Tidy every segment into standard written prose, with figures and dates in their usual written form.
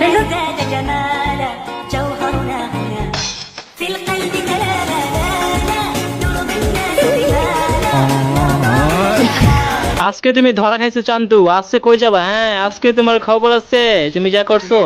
ازداد جمالا جوهرنا هنا في القلب دلالا نور الناس رمالا আজকে তুমি ধরা খাইছো চান্দু, আজকে কই যাবা? হ্যাঁ আজকে তোমার খবর আছে, তুমি যা করছো।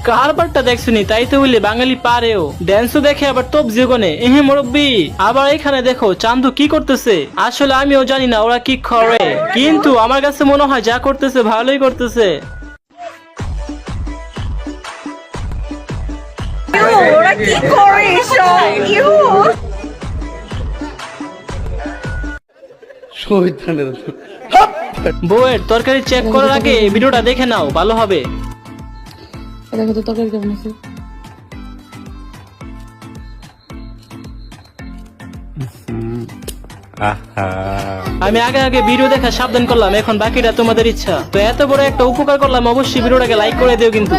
কারবারটা দেখছনি, তাই তো বলি বাঙালি পারেও। ড্যান্সও দেখে আবার তোপ জীবনে এহে মুরব্বি। আবার এখানে দেখো চান্দু কি করতেছে, আসলে আমিও জানি না ওরা কি করে, কিন্তু আমার কাছে মনে হয় যা করতেছে ভালোই করতেছে। ওরা কি করে এসব? বউয়ের তরকারি চেক করার আগে ভিডিওটা দেখে নাও, ভালো হবে। দেখো তো তরকারি কেমন আছে। আমি আগে আগে ভিডিও দেখা সাবধান করলাম, এখন বাকিটা তোমাদের ইচ্ছা। তো এত বড় একটা উপকার করলাম, অবশ্যই ভিডিওটাকে লাইক করে দিও কিন্তু।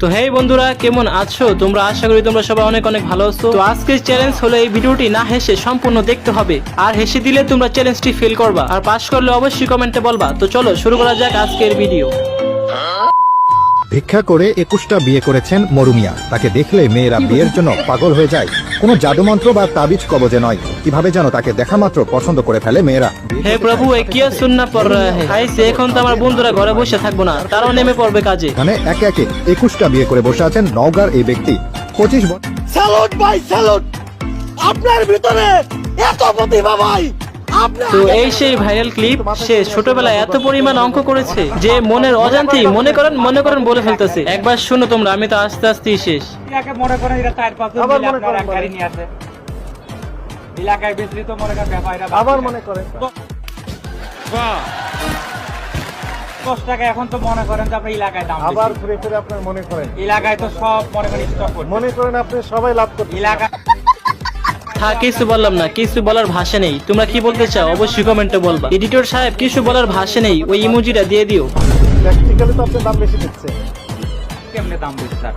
তো হেই বন্ধুরা, কেমন আছো তোমরা? আশা করি তোমরা সবাই অনেক অনেক ভালো আছো। তো আজকের চ্যালেঞ্জ হলো এই ভিডিওটি না হেসে সম্পূর্ণ দেখতে হবে, আর হেসে দিলে তোমরা চ্যালেঞ্জটি ফেল করবা, আর পাস করলে অবশ্যই কমেন্টে বলবা। তো চলো শুরু করা যাক আজকের ভিডিও। ভিক্ষা করে 21টা বিয়ে করেছেন মরুমিয়া। তাকে দেখলে মেয়েরা বিয়ের জন্য পাগল হয়ে যায়। কোনো জাদুমন্ত্র বা তাবিজ কবজে নয়, কিভাবে যেন তাকে দেখা মাত্র পছন্দ করে ফেলে মেয়েরা। হে প্রভু, এ কি সুন্নাহ পড় রহা হ্যায়। হাইছে এখন তো আমার বন্ধুরা ঘরে বসে থাকবো না, তারাও নেমে পড়বে কাজে। এখানে একে একে 21টা বিয়ে করে বসে আছেন নওগাঁর এই ব্যক্তি। 25 বছর। স্যালুট ভাই, স্যালুট! আপনার ভিতরে এত প্রতিভা ভাই! তো এই সেই ভাইরাল ক্লিপ, সে ছোটবেলায় এত পরিমাণ অঙ্ক করেছে যে মনের অজান্তেই মনে করেন বলে ফেলতেছে। একবার শুনো তোমরা, আমি তো আস্তে আস্তেই শেষ। মনে করেন এটা 4-5 জন মিলে আপনার এক গাড়ি নিয়ে আসে এলাকায় বিস্তৃত মনে করেন ব্যাপারীরা আবার মনে করেন 10 টাকা এখন তো মনে করেন যে আপনার এলাকায় দাম আবার ঘুরে ফিরে আপনার মনে করেন এলাকায় তো সব মনে করেন স্টক করছে মনে করেন আপনি সবাই লাভ করতে এলাকা হ্যাঁ কিছু বললাম না, কিছু বলার ভাষা নেই। তোমরা কি বলতে চাও অবশ্যই কমেন্টে বলবা। এডিটর সাহেব কিছু বলার ভাষা নেই, ওই ইমোজিটা দিয়ে দিও। প্র্যাকটিক্যালি তো আপনার দাম বেশি দিচ্ছে। কেমনে দাম দিচ্ছে sir?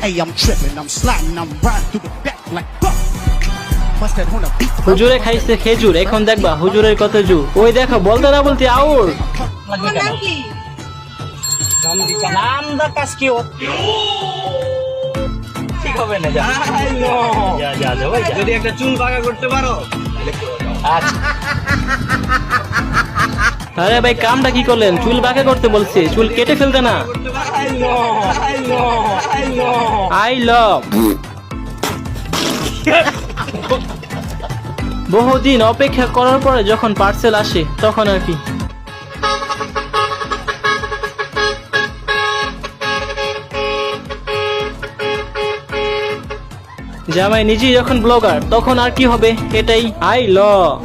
Hey, I'm tripping, I'm sliding, I'm riding through the back like fuck. Bust that on a beat. হুজুরে খাইছে খেজুর, এখন দেখবা হুজুরের কত জু। ওই দেখো বলতে না বলতে আউর। নাম দা কাজ কি ঠিক হবে না, যা যা ভাই, যদি একটা চুল বাঁকা করতে পারো। আচ্ছা আরে ভাই কামটা কি করলেন? চুল বাঁকা করতে বলছে, চুল কেটে ফেলতে না। I love. বহুদিন অপেক্ষা করার পরে যখন পার্সেল আসে তখন আর কি। জামাই নিজেই যখন ব্লগার তখন আর কি হবে, এটাই আই লাভ।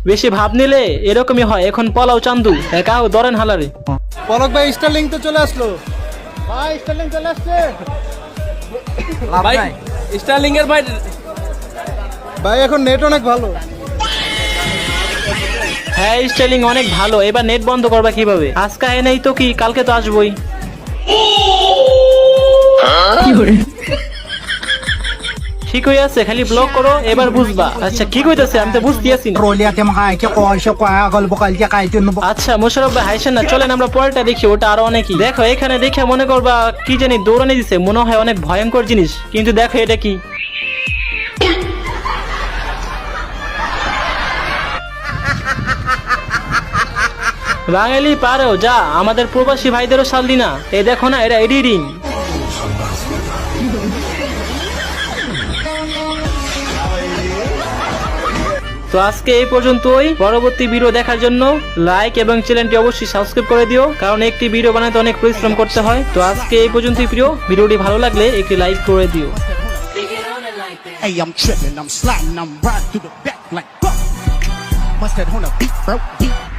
বেশি ভাব নিলে এরকমই হয়। এখন পলাও চান্দু, একাও ধরেন হালারে। পলক ভাই স্টারলিং তো চলে আসলো। ভাই স্টারলিং চলে আসছে। ভাই স্টারলিং এর ভাই ভাই এখন নেট অনেক ভালো। হ্যাঁ স্টাইলিং অনেক ভালো। এবার নেট বন্ধ করবা কিভাবে? আজকে নেই তো কি, কালকে তো আসবই। ঠিক হয়ে আছে, খালি ব্লক করো, এবার বুঝবা। আচ্ছা কি কইতাছে আমি তো বুঝতে আছি না। আচ্ছা মোশারফ ভাই হাইছেন না, চলেন আমরা পরেরটা দেখি, ওটা আরো অনেকই। দেখো এখানে দেখে মনে করবা কি জানি দৌড়ানি দিছে, মনে হয় অনেক ভয়ঙ্কর জিনিস, কিন্তু দেখো এটা কি। বাঙালি পারেও যা, আমাদের প্রবাসী ভাইদেরও সাল না। এই দেখো না, এরা এডিটিং। তো আজকে এই পর্যন্তই। পরবর্তী ভিডিও দেখার জন্য লাইক এবং চ্যানেলটি অবশ্যই সাবস্ক্রাইব করে দিও, কারণ একটি ভিডিও বানাতে অনেক পরিশ্রম করতে হয়। তো আজকে এই পর্যন্তই প্রিয়, ভিডিওটি ভালো লাগলে একটি লাইক করে দিও। Hey, I'm tripping, I'm sliding, I'm riding through the back like fuck. Bust that on a beat, bro. Beat.